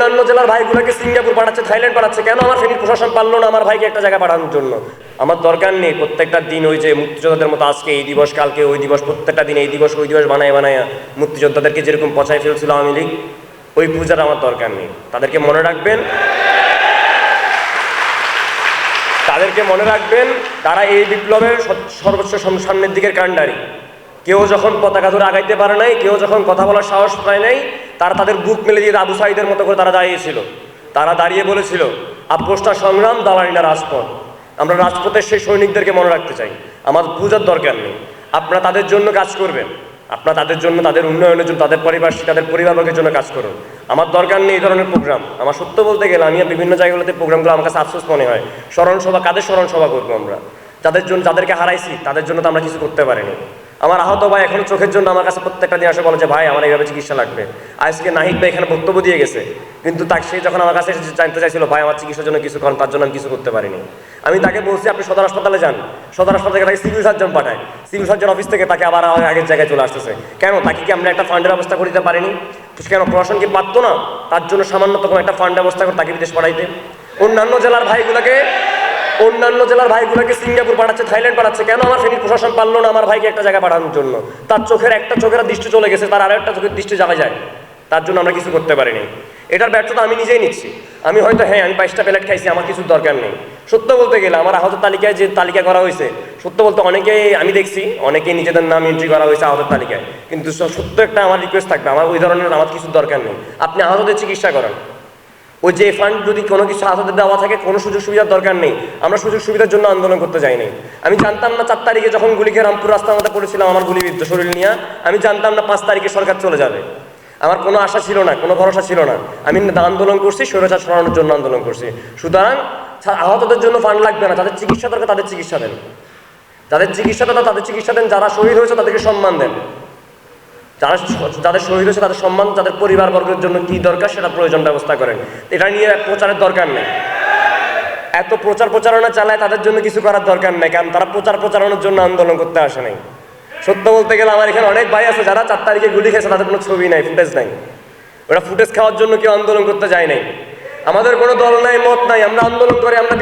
অন্যান্য জেলার ভাইগুলোকে সিঙ্গাপুর পাঠাচ্ছে, থাইল্যান্ড পাঠাচ্ছে, কেন আমার ফেনীর প্রশাসন পারলো না আমার ভাইকে একটা জায়গায় পাঠানোর জন্য? আমার দরকার নেই প্রত্যেকটা দিন ওই যে মুক্তিযোদ্ধাদের মতো আজকে এই দিবস, কালকে ওই দিবস, প্রত্যেকটা দিন এই দিবস ওই দিবস বানায় মুক্তিযোদ্ধাদেরকে যেরকম পচায় ফেলছিল আওয়ামী লীগ, ওই পূজার আমার দরকার নেই। তাদেরকে মনে রাখবেন, তারা এই বিপ্লবের সর্বোচ্চ সামনের দিকের কাণ্ডারি। কেউ যখন পতাকা ধরে আগাইতে পারে নাই, কেউ যখন কথা বলার সাহস পায় নাই, তারা তাদের বুক মেলে দিয়ে আবু সাঈদের মতো করে তারা দাঁড়িয়েছিল। তারা দাঁড়িয়ে বলেছিল, আপোষটা সংগ্রাম, দালালি না রাজপথ। আমরা রাজপথের সেই সৈনিকদেরকে মনে রাখতে চাই। আমার পূজার দরকার নেই। আপনারা তাদের জন্য কাজ করবেন, আপনারা তাদের জন্য, তাদের উন্নয়নের জন্য, তাদের পরিবারবর্গের জন্য কাজ করুন। আমার দরকার নেই এই ধরনের প্রোগ্রাম। আমার সত্য বলতে গেলে আমি বিভিন্ন জায়গাগুলোতে প্রোগ্রামগুলো আমার কাছে আফসোস মনে হয়। স্মরণসভা, কাদের স্মরণসভা করবো আমরা? যাদেরকে হারাইছি তাদের জন্য তো আমরা কিছু করতে পারিনি। আমার আহত ভাই এখনো চোখের জন্য আমার কাছে প্রত্যেকটা দিন আসে, বলে যে ভাই আমার এইভাবে চিকিৎসা লাগবে। আজকে নাহিদ ভাই এখানে বক্তব্য দিয়ে গেছে, কিন্তু সে যখন আমার কাছে জানতে চাইছিল ভাই আমার চিকিৎসার জন্য কিছু করেন, তার জন্য আমি কিছু করতে পারিনি। আমি তাকে বলছি আপনি সদর হাসপাতালে যান, সদর হাসপাতাল থেকে তাকে সিভিল সার্জন পাঠায়, সিভিল সার্জন অফিস থেকে তাকে আবার আগের জায়গায় চলে আসতেছে। কেন? তাকে কি আমরা একটা ফান্ডের ব্যবস্থা করে দিতে পারিনি? কেন প্রশাসন কি পারতো না তার জন্য সামান্যতম একটা ফান্ড ব্যবস্থা করে তাকে বিদেশ পাঠাইতে? অন্যান্য জেলার ভাইগুলোকে সিঙ্গাপুর পাঠাচ্ছে, থাইল্যান্ড পাঠাচ্ছে, কেন আমার ফেনীর প্রশাসন পারলো না আমার ভাইকে একটা জায়গায় পাঠানোর জন্য? তার একটা চোখের দৃষ্টি চলে গেছে, তার আরেকটা চোখের দৃষ্টি যাওয়া যায়, তার জন্য আমরা কিছু করতে পারিনি। এটার ব্যর্থতা আমি নিজেই নিচ্ছি। আমি হয়তো আমি 22টা প্লেট খাইছি, আমার কিছু দরকার নেই। সত্য বলতে গেলে আমার আহতের তালিকায় যে তালিকা করা হয়েছে, সত্য বলতে আমি দেখছি অনেকেই নিজেদের নাম এন্ট্রি করা হয়েছে আহতের তালিকায়, কিন্তু সত্য একটা আমার রিকোয়েস্ট থাকবে, আমার ওই ধরনের আমার কিছু দরকার নেই। আপনি আহতদের চিকিৎসা করেন, ওই যে ফান্ড যদি কোনো কিছু আহতদের দেওয়া থাকে, কোনো সুযোগ সুবিধার দরকার নেই। আমরা সুযোগ সুবিধার জন্য আন্দোলন করতে যাই নাই। আমি জানতাম না 4 তারিখে যখন গুলি খেয়ে রামপুর রাস্তার মধ্যে পড়েছিলাম আমার গুলিবিদ্ধ শরীর নিয়ে, আমি জানতাম না 5 তারিখে সরকার চলে যাবে। আমার কোনো আশা ছিল না, কোনো ভরসা ছিল না। আমি আন্দোলন করছি, স্বৈরাচার সরানোর জন্য আন্দোলন করছি। সুতরাং আহতদের জন্য ফান্ড লাগবে না, তাদের চিকিৎসা দরকার তাদের চিকিৎসা দেন, যারা শহীদ হয়েছে তাদেরকে সম্মান দেন, যাদের শহীদ হয়েছে তাদের সম্মান, তাদের পরিবারবর্গের জন্য কী দরকার সেটা প্রয়োজন ব্যবস্থা করেন। এটা নিয়ে প্রচারের দরকার নেই, এত প্রচারণা চালায় তাদের জন্য কিছু করার দরকার নেই, কারণ তারা প্রচারণার জন্য আন্দোলন করতে আসে নাই। সত্য বলতে গেলে আমার এখানে অনেক ভাই আছে যারা 4 তারিখে গুলি খেয়েছে, তাদের কোনো ছবি নাই, ফুটেজ নাই। ওরা ফুটেজ খাওয়ার জন্য কেউ আন্দোলন করতে যায় নাই। আমাদের কোনো দল নাই, মত নাই, আমরা আন্দোলন করি, আমরা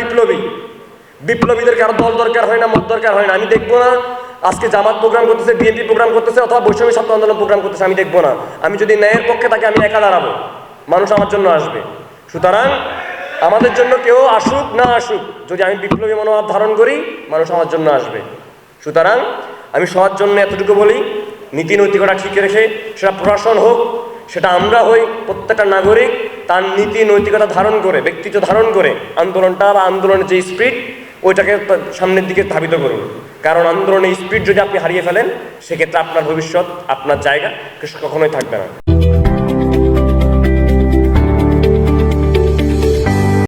বিপ্লবীদের কারো দল দরকার হয় না, মত দরকার হয় না। আমি দেখবো না আজকে জামাত প্রোগ্রাম করতেছে, বিএনপি প্রোগ্রাম করতেছে, অথবা বৈষম্য ছাত্র আন্দোলন প্রোগ্রাম করতেছে, আমি দেখবো না। আমি যদি ন্যায়ের পক্ষে থাকি আমি একা দাঁড়াবো, মানুষ আমার জন্য আসবে। সুতরাং আমাদের জন্য কেউ আসুক না আসুক, যদি আমি বিপ্লবী মনোভাব ধারণ করি মানুষ আমার জন্য আসবে। সুতরাং আমি সবার জন্য এতটুকু বলি, নীতি নৈতিকতা ঠিক রেখে, সেটা প্রশাসন হোক, সেটা আমরা হই, প্রত্যেকটা নাগরিক তার নীতি নৈতিকতা ধারণ করে, ব্যক্তিত্ব ধারণ করে আন্দোলনটা বা আন্দোলনের যে স্পিরিট ওইটাকে সামনের দিকে ধাবিত করুন। কারণ আন্দোলনের স্পিরিট যদি আপনি হারিয়ে ফেলেন, সেক্ষেত্রে আপনার ভবিষ্যৎ, আপনার জায়গা কখনোই থাকবে না।